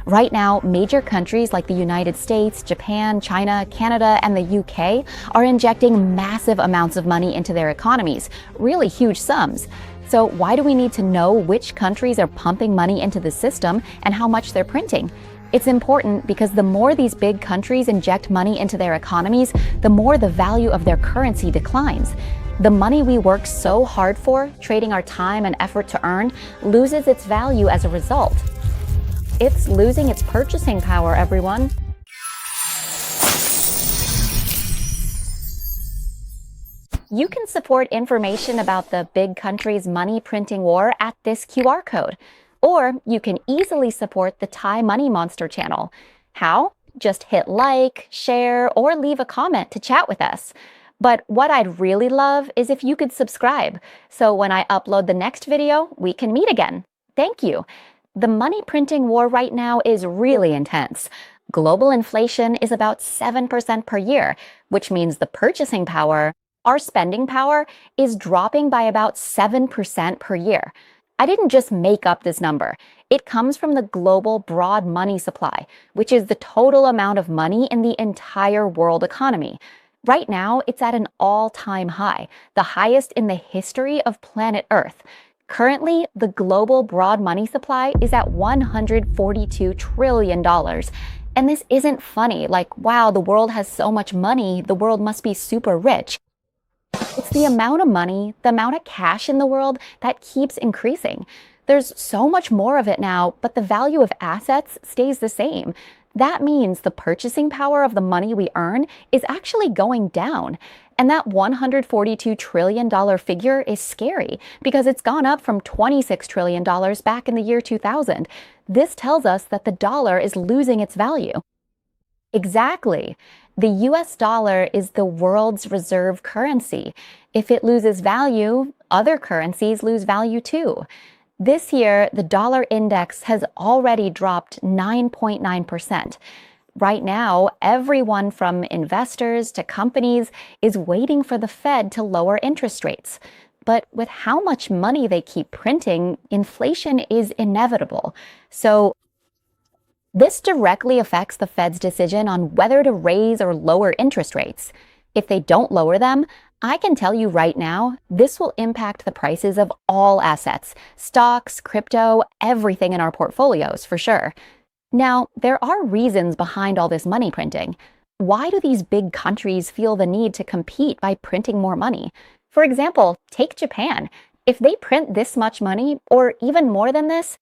Right now, major countries like the United States, Japan, China, Canada, and the UK are injecting massive amounts of money into their economies, really huge sums. So why do we need to know which countries are pumping money into the system and how much they're printing? It's important because the more these big countries inject money into their economies, the more the value of their currency declines. The money we work so hard for, trading our time and effort to earn, loses its value as a result. It's losing its purchasing power, everyone. You can support information about the big country's money printing war at this QR code. Or you can easily support the Thai Money Monster channel. How? Just hit like, share, or leave a comment to chat with us. But what I'd really love is if you could subscribe, so when I upload the next video, we can meet again. Thank you. The money printing war right now is really intense. Global inflation is about 7% per year, which means the purchasing power, our spending power, is dropping by about 7% per year. I didn't just make up this number. It comes from the global broad money supply, which is the total amount of money in the entire world economy. Right now, it's at an all-time high, the highest in the history of planet Earth. Currently, the global broad money supply is at $142 trillion. And this isn't funny, like, wow, the world has so much money, the world must be super rich. It's the amount of money, the amount of cash in the world that keeps increasing. There's so much more of it now, but the value of assets stays the same. That means the purchasing power of the money we earn is actually going down. And that $142 trillion figure is scary because it's gone up from $26 trillion back in the year 2000. This tells us that the dollar is losing its value. Exactly. The US dollar is the world's reserve currency. If it loses value, other currencies lose value too. This year, the dollar index has already dropped 9.9%. Right now, everyone from investors to companies is waiting for the Fed to lower interest rates. But with how much money they keep printing, inflation is inevitable. So this directly affects the Fed's decision on whether to raise or lower interest rates. If they don't lower them, I can tell you right now, this will impact the prices of all assets, stocks, crypto, everything in our portfolios for sure. Now, there are reasons behind all this money printing. Why do these big countries feel the need to compete by printing more money? For example, take Japan. If they print this much money, or even more than this,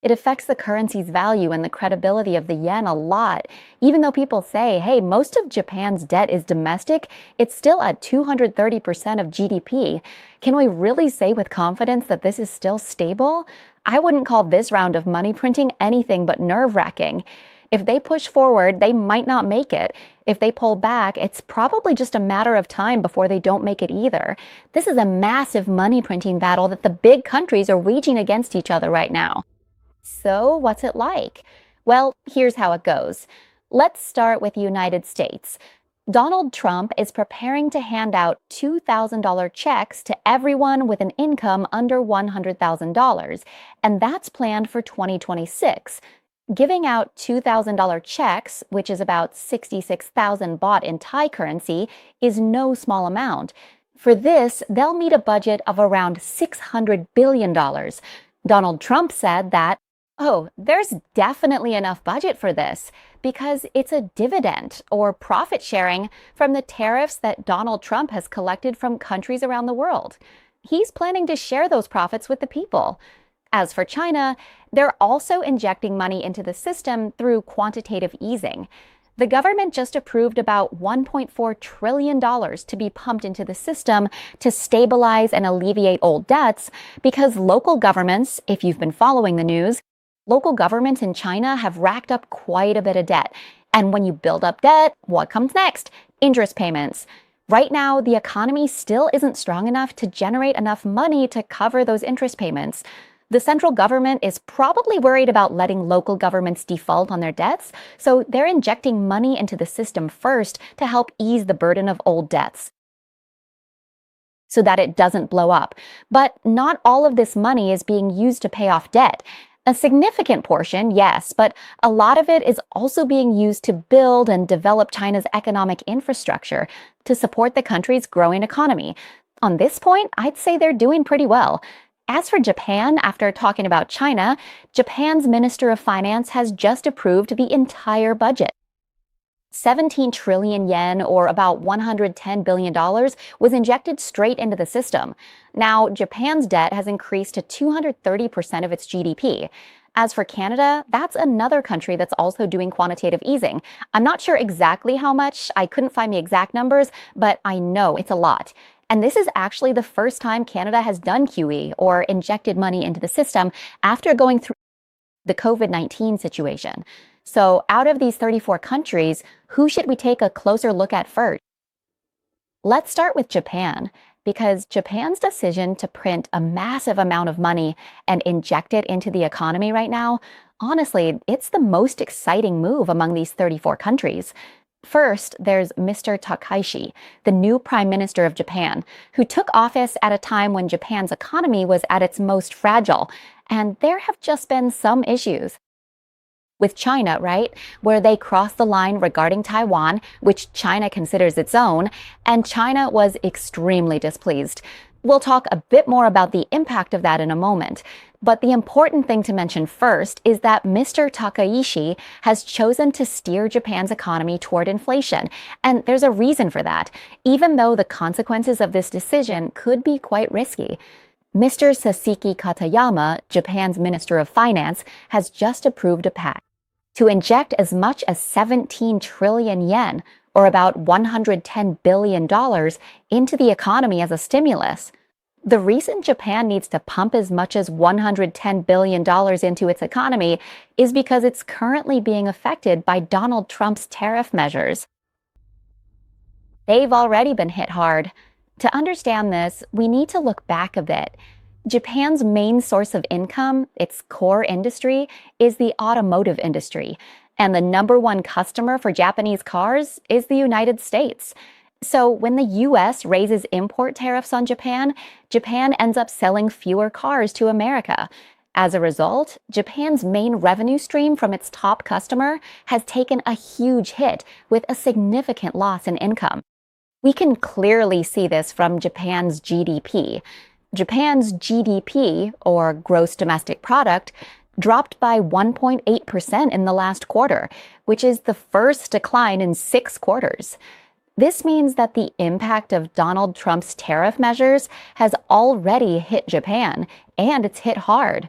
it affects the currency's value and the credibility of the yen a lot. Even though people say, hey, most of Japan's debt is domestic, it's still at 230% of GDP. Can we really say with confidence that this is still stable? I wouldn't call this round of money printing anything but nerve-wracking. If they push forward, they might not make it. If they pull back, it's probably just a matter of time before they don't make it either. This is a massive money printing battle that the big countries are waging against each other right now. So what's it like? Well, here's how it goes. Let's start with the United States. Donald Trump is preparing to hand out $2,000 checks to everyone with an income under $100,000, and that's planned for 2026. Giving out $2,000 checks, which is about 66,000 baht in Thai currency, is no small amount. For this, they'll need a budget of around $600 billion. Donald Trump said that, oh, there's definitely enough budget for this because it's a dividend or profit sharing from the tariffs that Donald Trump has collected from countries around the world. He's planning to share those profits with the people. As for China, they're also injecting money into the system through quantitative easing. The government just approved about $1.4 trillion to be pumped into the system to stabilize and alleviate old debts because local governments, if you've been following the news, local governments in China have racked up quite a bit of debt. And when you build up debt, what comes next? Interest payments. Right now, the economy still isn't strong enough to generate enough money to cover those interest payments. The central government is probably worried about letting local governments default on their debts, so they're injecting money into the system first to help ease the burden of old debts so that it doesn't blow up. But not all of this money is being used to pay off debt. A significant portion, yes, but a lot of it is also being used to build and develop China's economic infrastructure to support the country's growing economy. On this point, I'd say they're doing pretty well. As for Japan, after talking about China, Japan's Minister of Finance has just approved the entire budget. 17 trillion yen, or about $110 billion, was injected straight into the system. Now, Japan's debt has increased to 230% of its GDP. As for Canada, that's another country that's also doing quantitative easing. I'm not sure exactly how much, I couldn't find the exact numbers, but I know it's a lot. And this is actually the first time Canada has done QE, or injected money into the system, after going through the COVID-19 situation. So out of these 34 countries, who should we take a closer look at first? Let's start with Japan, because Japan's decision to print a massive amount of money and inject it into the economy right now, honestly, it's the most exciting move among these 34 countries. First, there's Mr. Takaishi, the new Prime Minister of Japan, who took office at a time when Japan's economy was at its most fragile, and there have just been some issues. With China, right, where they crossed the line regarding Taiwan, which China considers its own, and China was extremely displeased. We'll talk a bit more about the impact of that in a moment. But the important thing to mention first is that Mr. Takaishi has chosen to steer Japan's economy toward inflation. And there's a reason for that, even though the consequences of this decision could be quite risky. Mr. Sasaki Katayama, Japan's Minister of Finance, has just approved a pact to inject as much as 17 trillion yen, or about $110 billion, into the economy as a stimulus. The reason Japan needs to pump as much as $110 billion into its economy is because it's currently being affected by Donald Trump's tariff measures. They've already been hit hard. To understand this, we need to look back a bit. Japan's main source of income, its core industry, is the automotive industry, and the number one customer for Japanese cars is the United States. So when the US raises import tariffs on Japan, Japan ends up selling fewer cars to America. As a result, Japan's main revenue stream from its top customer has taken a huge hit, with a significant loss in income. We can clearly see this from Japan's GDP. Japan's GDP, or gross domestic product, dropped by 1.8% in the last quarter, which is the first decline in 6 quarters. This means that the impact of Donald Trump's tariff measures has already hit Japan, and it's hit hard.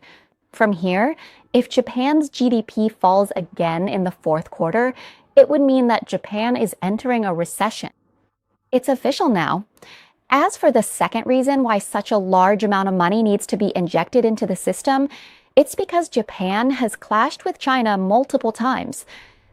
From here, if Japan's GDP falls again in the 4th quarter, it would mean that Japan is entering a recession. It's official now. As for the second reason why such a large amount of money needs to be injected into the system, it's because Japan has clashed with China multiple times.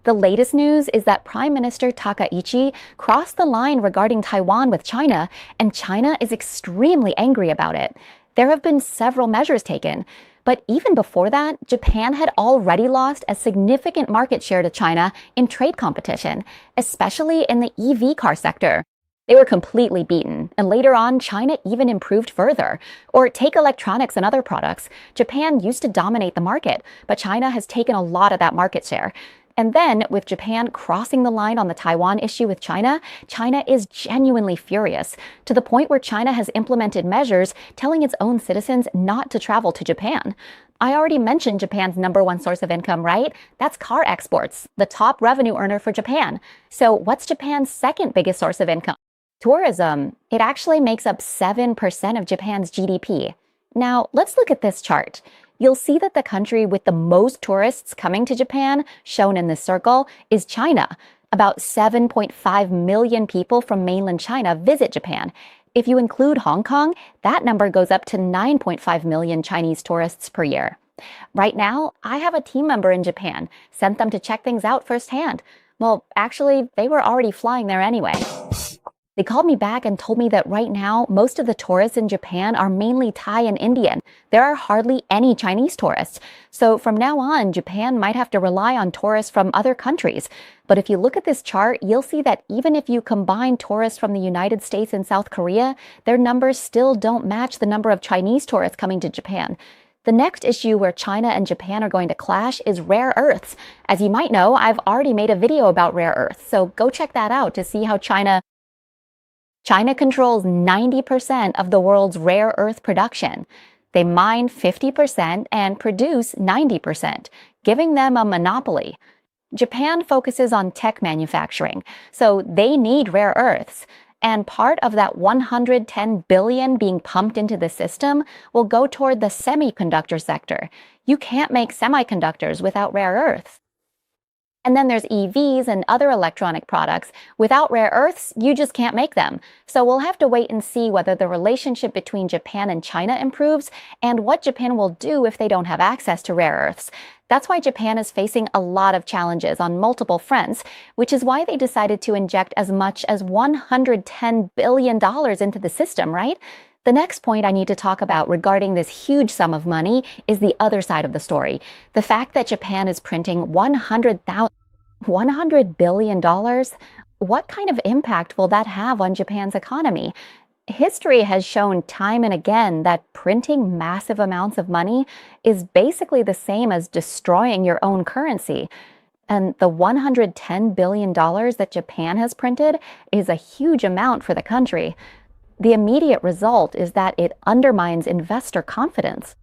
The latest news is that Prime Minister Takaichi crossed the line regarding Taiwan with China, and China is extremely angry about it. There have been several measures taken, but even before that, Japan had already lost a significant market share to China in trade competition, especially in the EV car sector. They were completely beaten, and later on, China even improved further. Or take electronics and other products. Japan used to dominate the market, but China has taken a lot of that market share. And then, with Japan crossing the line on the Taiwan issue with China, China is genuinely furious, to the point where China has implemented measures telling its own citizens not to travel to Japan. I already mentioned Japan's number one source of income, right? That's car exports, the top revenue earner for Japan. So what's Japan's second biggest source of income? Tourism. It actually makes up 7% of Japan's GDP. Now, let's look at this chart. You'll see that the country with the most tourists coming to Japan, shown in this circle, is China. About 7.5 million people from mainland China visit Japan. If you include Hong Kong, that number goes up to 9.5 million Chinese tourists per year. Right now, I have a team member in Japan, sent them to check things out firsthand. Well, actually, they were already flying there anyway. They called me back and told me that right now, most of the tourists in Japan are mainly Thai and Indian. There are hardly any Chinese tourists. So from now on, Japan might have to rely on tourists from other countries. But if you look at this chart, you'll see that even if you combine tourists from the United States and South Korea, their numbers still don't match the number of Chinese tourists coming to Japan. The next issue where China and Japan are going to clash is rare earths. As you might know, I've already made a video about rare earths, so go check that out to see how China controls 90% of the world's rare earth production. They mine 50% and produce 90%, giving them a monopoly. Japan focuses on tech manufacturing, so they need rare earths. And part of that 110 billion being pumped into the system will go toward the semiconductor sector. You can't make semiconductors without rare earths. And then there's EVs and other electronic products. Without rare earths, you just can't make them. So we'll have to wait and see whether the relationship between Japan and China improves and what Japan will do if they don't have access to rare earths. That's why Japan is facing a lot of challenges on multiple fronts, which is why they decided to inject as much as $110 billion into the system, right? The next point I need to talk about regarding this huge sum of money is the other side of the story. The fact that Japan is printing $100 billion. What kind of impact will that have on Japan's economy? History has shown time and again that printing massive amounts of money is basically the same as destroying your own currency. And the $110 billion that Japan has printed is a huge amount for the country. The immediate result is that it undermines investor confidence,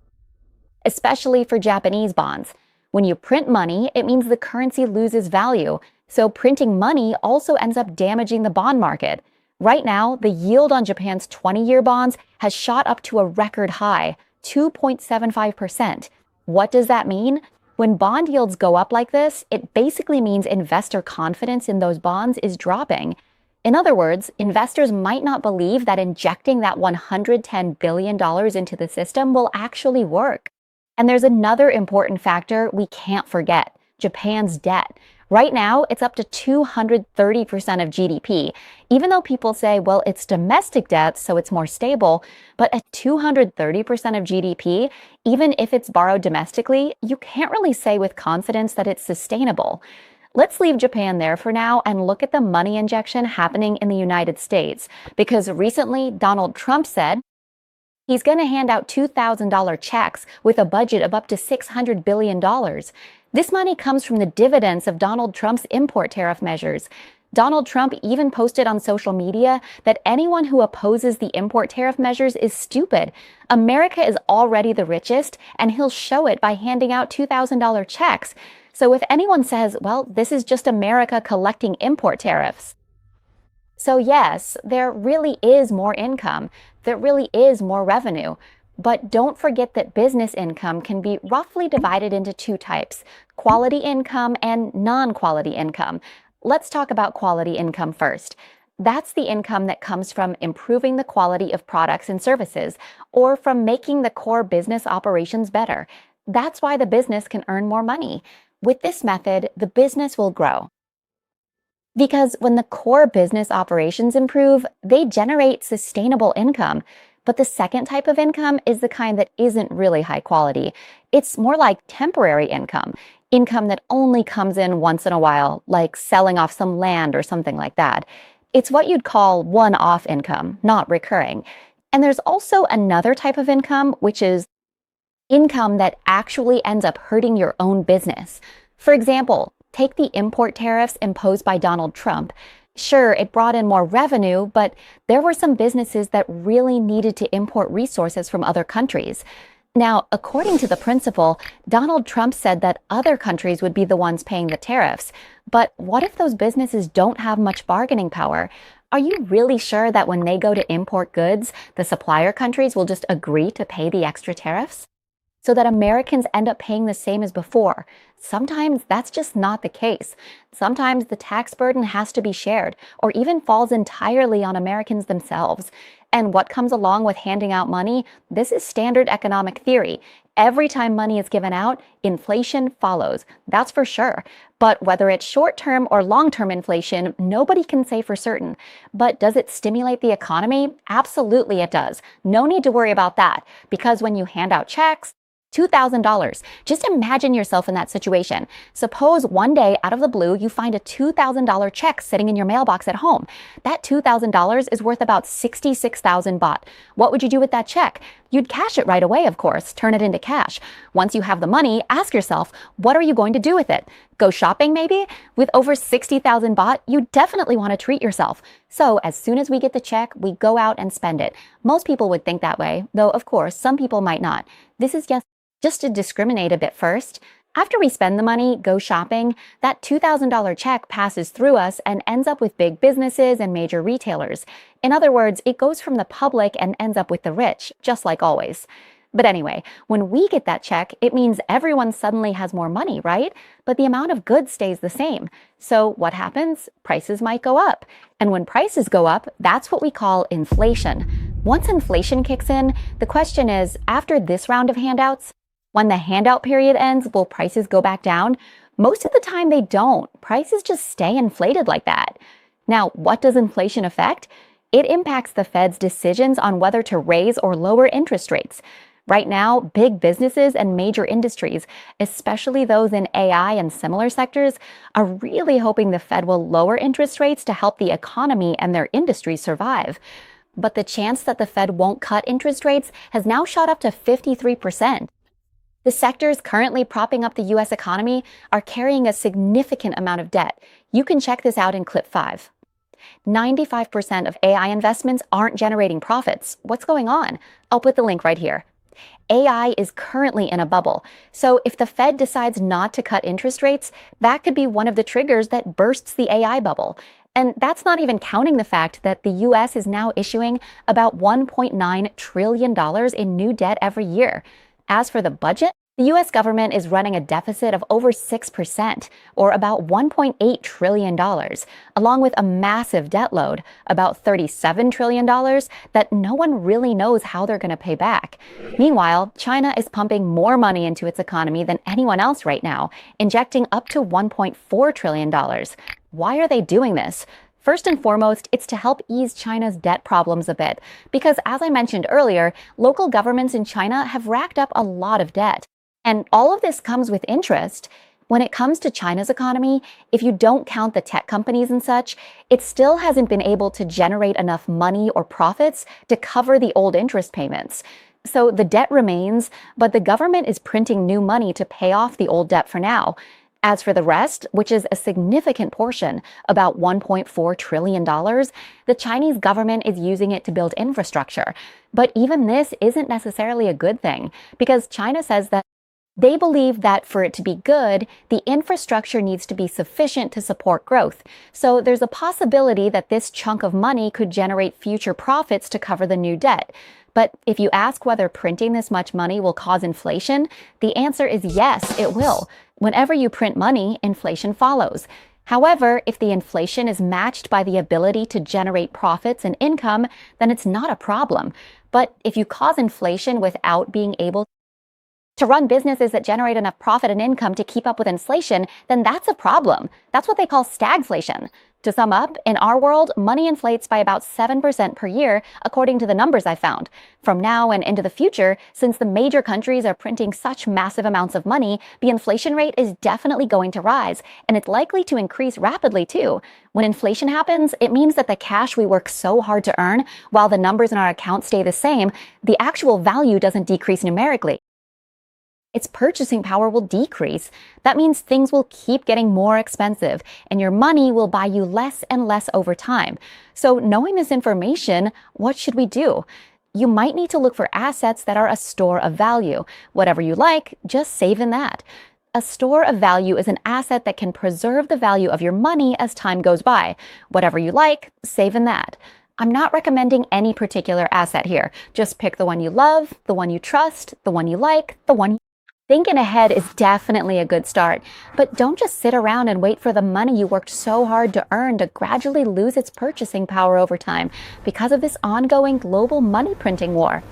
especially for Japanese bonds. When you print money, it means the currency loses value. So printing money also ends up damaging the bond market. Right now, the yield on Japan's 20-year bonds has shot up to a record high, 2.75%. What does that mean? When bond yields go up like this, it basically means investor confidence in those bonds is dropping. In other words, investors might not believe that injecting that $110 billion into the system will actually work. And there's another important factor we can't forget: Japan's debt. Right now, it's up to 230% of GDP. Even though people say, well, it's domestic debt, so it's more stable, but at 230% of GDP, even if it's borrowed domestically, you can't really say with confidence that it's sustainable. Let's leave Japan there for now and look at the money injection happening in the United States, because recently Donald Trump said he's going to hand out $2,000 checks with a budget of up to $600 billion. This money comes from the dividends of Donald Trump's import tariff measures. Donald Trump even posted on social media that anyone who opposes the import tariff measures is stupid. America is already the richest, and he'll show it by handing out $2,000 checks. So if anyone says, well, this is just America collecting import tariffs. So yes, there really is more income. There really is more revenue. But don't forget that business income can be roughly divided into two types: quality income and non-quality income. Let's talk about quality income first. That's the income that comes from improving the quality of products and services, or from making the core business operations better. That's why the business can earn more money. With this method, the business will grow. Because when the core business operations improve, they generate sustainable income. But the second type of income is the kind that isn't really high quality. It's more like temporary income that only comes in once in a while, like selling off some land or something like that. It's what you'd call one-off income, not recurring. And there's also another type of income, which is income that actually ends up hurting your own business. For example, take the import tariffs imposed by Donald Trump. Sure, it brought in more revenue, but there were some businesses that really needed to import resources from other countries. Now, according to the principle, Donald Trump said that other countries would be the ones paying the tariffs. But what if those businesses don't have much bargaining power? Are you really sure that when they go to import goods, the supplier countries will just agree to pay the extra tariffs? So that Americans end up paying the same as before. Sometimes that's just not the case. Sometimes the tax burden has to be shared, or even falls entirely on Americans themselves. And what comes along with handing out money? This is standard economic theory. Every time money is given out, inflation follows. That's for sure. But whether it's short-term or long-term inflation, nobody can say for certain. But does it stimulate the economy? Absolutely it does. No need to worry about that, because when you hand out checks, $2,000. Just imagine yourself in that situation. Suppose one day, out of the blue, you find a $2,000 check sitting in your mailbox at home. That $2,000 is worth about 66,000 baht. What would you do with that check? You'd cash it right away, of course, turn it into cash. Once you have the money, ask yourself, what are you going to do with it? Go shopping, maybe? With over 60,000 baht, you definitely want to treat yourself. So as soon as we get the check, we go out and spend it. Most people would think that way, though of course, some people might not. This is just to discriminate a bit first. After we spend the money, go shopping, that $2,000 check passes through us and ends up with big businesses and major retailers. In other words, it goes from the public and ends up with the rich, just like always. But anyway, when we get that check, it means everyone suddenly has more money, right? But the amount of goods stays the same. So what happens? Prices might go up. And when prices go up, that's what we call inflation. Once inflation kicks in, the question is, after this round of handouts, when the handout period ends, will prices go back down? Most of the time they don't. Prices just stay inflated like that. Now, what does inflation affect? It impacts the Fed's decisions on whether to raise or lower interest rates. Right now, big businesses and major industries, especially those in AI and similar sectors, are really hoping the Fed will lower interest rates to help the economy and their industries survive. But the chance that the Fed won't cut interest rates has now shot up to 53%. The sectors currently propping up the U.S. economy are carrying a significant amount of debt. You can check this out in clip 5. 95% of AI investments aren't generating profits. What's going on? I'll put the link right here. AI is currently in a bubble. So if the Fed decides not to cut interest rates, that could be one of the triggers that bursts the AI bubble. And that's not even counting the fact that the U.S. is now issuing about $1.9 trillion in new debt every year. As for the budget, the U.S. government is running a deficit of over 6%, or about $1.8 trillion, along with a massive debt load, about $37 trillion, that no one really knows how they're going to pay back. Meanwhile, China is pumping more money into its economy than anyone else right now, injecting up to $1.4 trillion. Why are they doing this? First and foremost, it's to help ease China's debt problems a bit, because as I mentioned earlier, local governments in China have racked up a lot of debt. And all of this comes with interest. When it comes to China's economy, if you don't count the tech companies and such, it still hasn't been able to generate enough money or profits to cover the old interest payments. So the debt remains, but the government is printing new money to pay off the old debt for now. As for the rest, which is a significant portion, about $1.4 trillion, the Chinese government is using it to build infrastructure. But even this isn't necessarily a good thing, because China says that they believe that for it to be good, the infrastructure needs to be sufficient to support growth. So there's a possibility that this chunk of money could generate future profits to cover the new debt. But if you ask whether printing this much money will cause inflation, the answer is yes, it will. Whenever you print money, inflation follows. However, if the inflation is matched by the ability to generate profits and income, then it's not a problem. But if you cause inflation without being able to run businesses that generate enough profit and income to keep up with inflation, then that's a problem. That's what they call stagflation. To sum up, in our world, money inflates by about 7% per year, according to the numbers I found. From now and into the future, since the major countries are printing such massive amounts of money, the inflation rate is definitely going to rise, and it's likely to increase rapidly too. When inflation happens, it means that the cash we work so hard to earn, while the numbers in our account stay the same, the actual value doesn't decrease numerically. Its purchasing power will decrease. That means things will keep getting more expensive, and your money will buy you less and less over time. So knowing this information, what should we do? You might need to look for assets that are a store of value. Whatever you like, just save in that. A store of value is an asset that can preserve the value of your money as time goes by. Whatever you like, save in that. I'm not recommending any particular asset here. Just pick the one you love, the one you trust, the one you like, the one you... Thinking ahead is definitely a good start, but don't just sit around and wait for the money you worked so hard to earn to gradually lose its purchasing power over time because of this ongoing global money printing war.